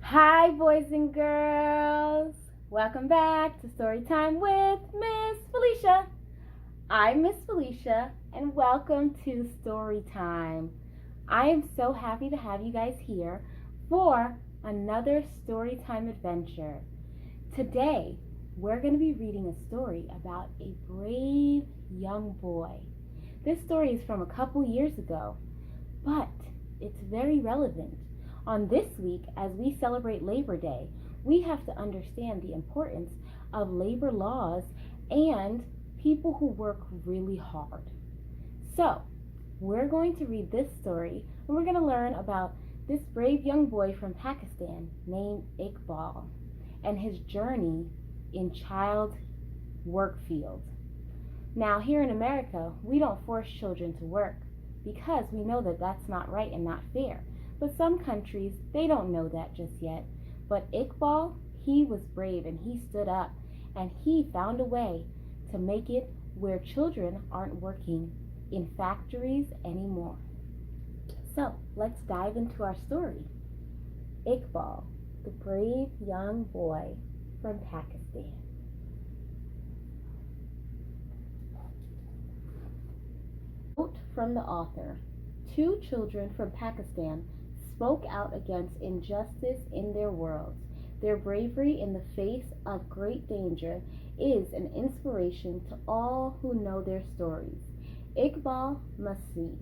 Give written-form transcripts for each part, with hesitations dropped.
Hi, boys and girls. Welcome back to Storytime with Miss Felicia. I'm Miss Felicia, and welcome to Storytime. I am so happy to have you guys here for another Storytime adventure. Today, we're going to be reading a story about a brave young boy. This story is from a couple years ago, but it's very relevant. On this week, as we celebrate Labor Day, we have to understand the importance of labor laws and people who work really hard. So, we're going to read this story and we're going to learn about this brave young boy from Pakistan named Iqbal and his journey in child work field. Now, here in America, we don't force children to work because we know that that's not right and not fair. But some countries, they don't know that just yet. But Iqbal, he was brave and he stood up and he found a way to make it where children aren't working in factories anymore. So let's dive into our story. Iqbal, the brave young boy from Pakistan. Quote from the author: two children from Pakistan spoke out against injustice in their world. Their bravery in the face of great danger is an inspiration to all who know their stories. Iqbal Masih.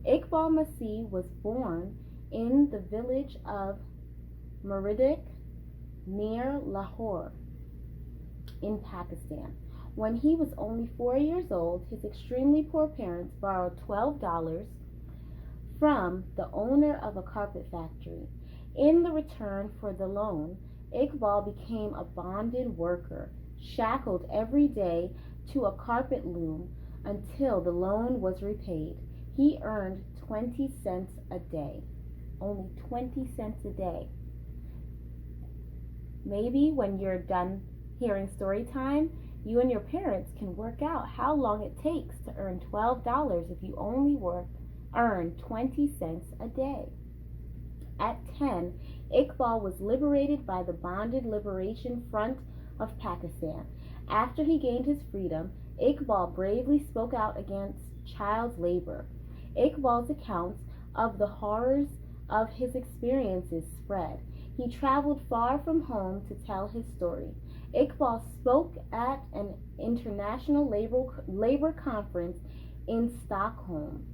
Iqbal Masih was born in the village of Muridik near Lahore in Pakistan. When he was only 4 years old, his extremely poor parents borrowed $12 from the owner of a carpet factory. In the return for the loan, Iqbal became a bonded worker, shackled every day to a carpet loom until the loan was repaid. He earned 20 cents a day. Only 20 cents a day. Maybe when you're done hearing story time, you and your parents can work out how long it takes to earn $12 if you only earn 20 cents a day. At 10, Iqbal was liberated by the Bonded Liberation Front of Pakistan. After he gained his freedom, Iqbal bravely spoke out against child labor. Iqbal's accounts of the horrors of his experiences spread. He traveled far from home to tell his story. Iqbal spoke at an international labor conference in Stockholm.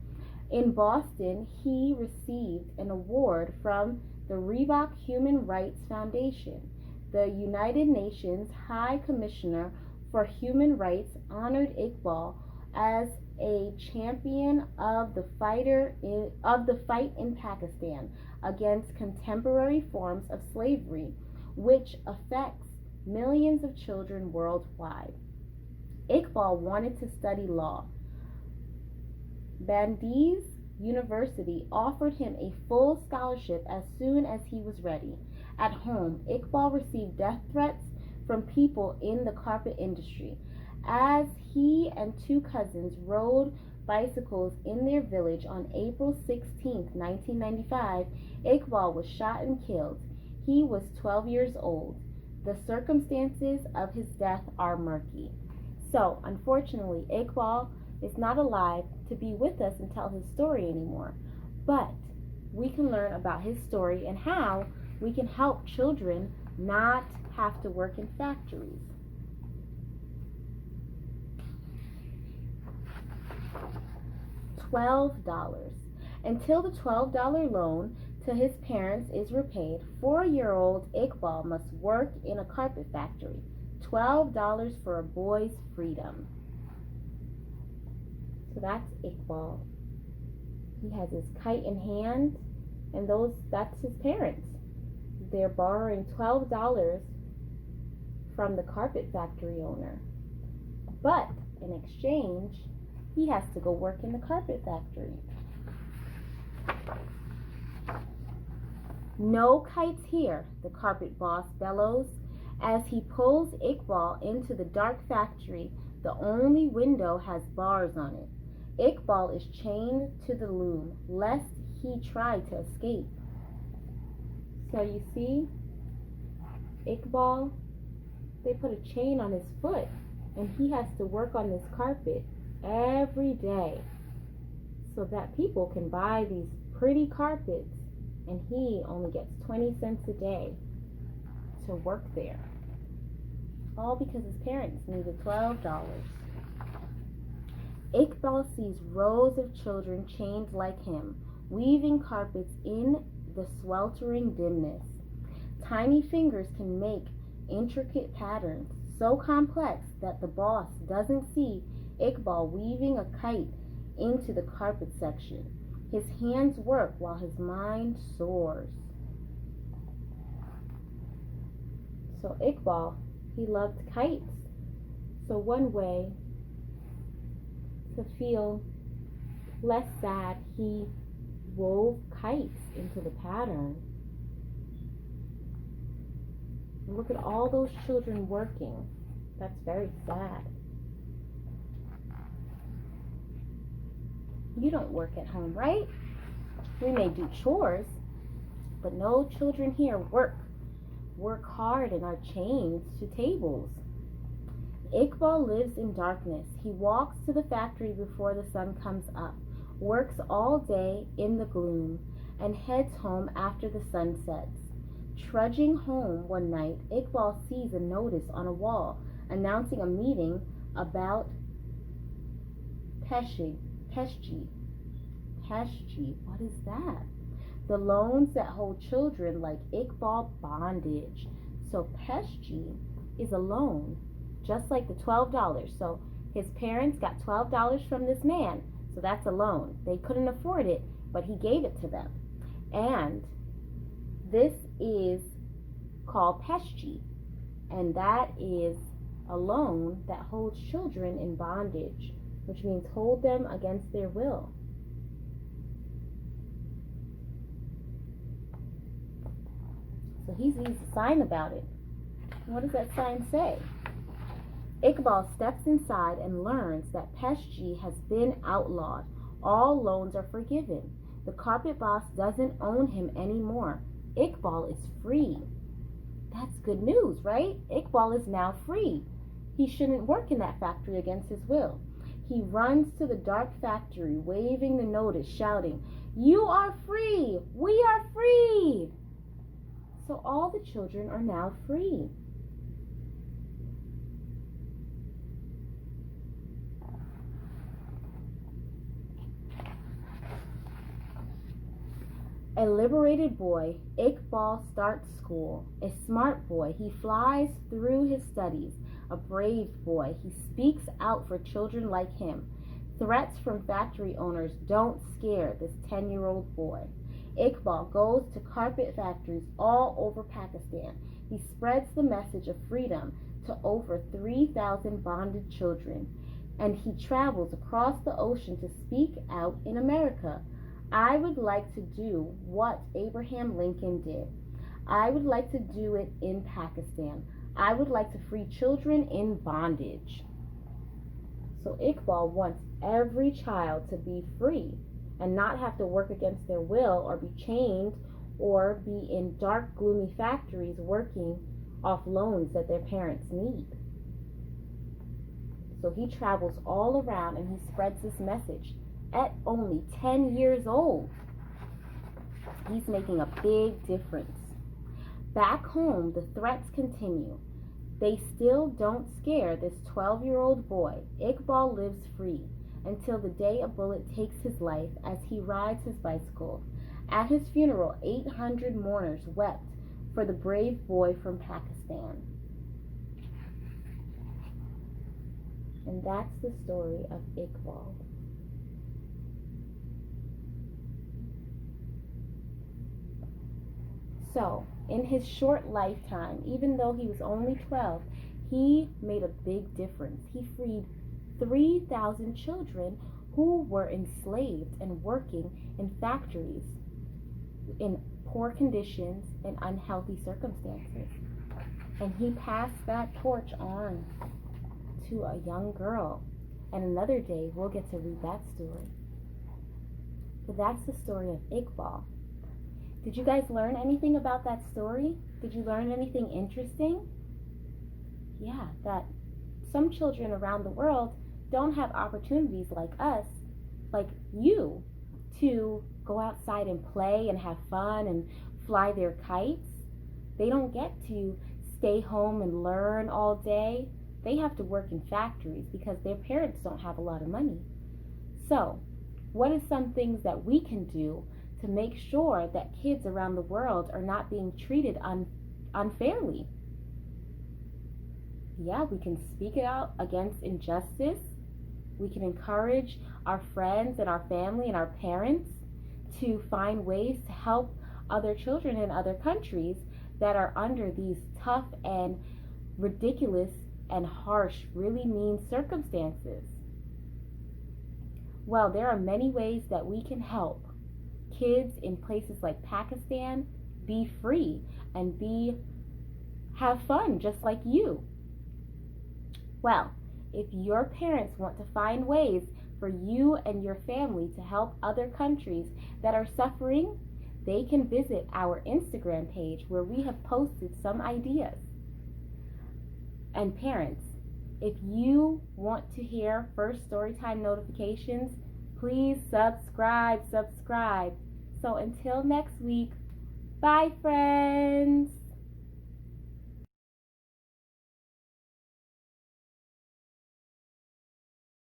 In Boston, he received an award from the Reebok Human Rights Foundation. The United Nations High Commissioner for Human Rights honored Iqbal as a champion of the fight in Pakistan against contemporary forms of slavery, which affects millions of children worldwide. Iqbal wanted to study law. Bondage University offered him a full scholarship as soon as he was ready. At home, Iqbal received death threats from people in the carpet industry. As he and two cousins rode bicycles in their village on April 16, 1995, Iqbal was shot and killed. He was 12 years old. The circumstances of his death are murky. So, unfortunately, Iqbal is not alive to be with us and tell his story anymore. But we can learn about his story and how we can help children not have to work in factories. $12. Until the $12 loan to his parents is repaid, 4-year-old Iqbal must work in a carpet factory. $12 for a boy's freedom. So that's Iqbal. He has his kite in hand, and that's his parents. They're borrowing $12 from the carpet factory owner. But in exchange, he has to go work in the carpet factory. No kites here, the carpet boss bellows as he pulls Iqbal into the dark factory. The only window has bars on it. Iqbal is chained to the loom, lest he tried to escape. So you see, Iqbal, they put a chain on his foot, and he has to work on this carpet every day so that people can buy these pretty carpets, and he only gets 20 cents a day to work there. All because his parents needed $12. Iqbal sees rows of children chained like him, weaving carpets in the sweltering dimness. Tiny fingers can make intricate patterns so complex that the boss doesn't see Iqbal weaving a kite into the carpet section. His hands work while his mind soars. So Iqbal, he loved kites. So one way to feel less sad, he wove kites into the pattern. And look at all those children working. That's very sad. You don't work at home, right? We may do chores, but no children here work hard and are chained to tables. Iqbal lives in darkness. He walks to the factory before the sun comes up, works all day in the gloom, and heads home after the sun sets. Trudging home one night, Iqbal sees a notice on a wall announcing a meeting about Peshji. What is that? The loans that hold children like Iqbal bondage. So Peshji is a loan, just like the $12. So his parents got $12 from this man. So that's a loan. They couldn't afford it, but he gave it to them. And this is called Peshji. And that is a loan that holds children in bondage, which means hold them against their will. So he sees a sign about it. What does that sign say? Iqbal steps inside and learns that Peshji has been outlawed. All loans are forgiven. The carpet boss doesn't own him anymore. Iqbal is free. That's good news, right? Iqbal is now free. He shouldn't work in that factory against his will. He runs to the dark factory, waving the notice, shouting, "You are free! We are free!" So all the children are now free. A liberated boy, Iqbal starts school. A smart boy, he flies through his studies. A brave boy, he speaks out for children like him. Threats from factory owners don't scare this 10-year-old boy. Iqbal goes to carpet factories all over Pakistan. He spreads the message of freedom to over 3,000 bonded children. And he travels across the ocean to speak out in America. I would like to do what Abraham Lincoln did. I would like to do it in Pakistan. I would like to free children in bondage. So Iqbal wants every child to be free and not have to work against their will or be chained or be in dark, gloomy factories working off loans that their parents need. So he travels all around and he spreads this message. At only 10 years old, he's making a big difference. Back home, the threats continue. They still don't scare this 12-year-old boy. Iqbal lives free until the day a bullet takes his life as he rides his bicycle. At his funeral, 800 mourners wept for the brave boy from Pakistan. And that's the story of Iqbal. So, in his short lifetime, even though he was only 12, he made a big difference. He freed 3,000 children who were enslaved and working in factories in poor conditions and unhealthy circumstances. And he passed that torch on to a young girl. And another day, we'll get to read that story. But that's the story of Iqbal. Did you guys learn anything about that story? Did you learn anything interesting? Yeah, that some children around the world don't have opportunities like us, like you, to go outside and play and have fun and fly their kites. They don't get to stay home and learn all day. They have to work in factories because their parents don't have a lot of money. So, what are some things that we can do to make sure that kids around the world are not being treated unfairly? Yeah, we can speak it out against injustice. We can encourage our friends and our family and our parents to find ways to help other children in other countries that are under these tough and ridiculous and harsh, really mean circumstances. Well, there are many ways that we can help kids in places like Pakistan be free and have fun just like you. Well, if your parents want to find ways for you and your family to help other countries that are suffering, they can visit our Instagram page where we have posted some ideas. And parents, if you want to hear first Storytime notifications, please subscribe. So until next week, bye friends.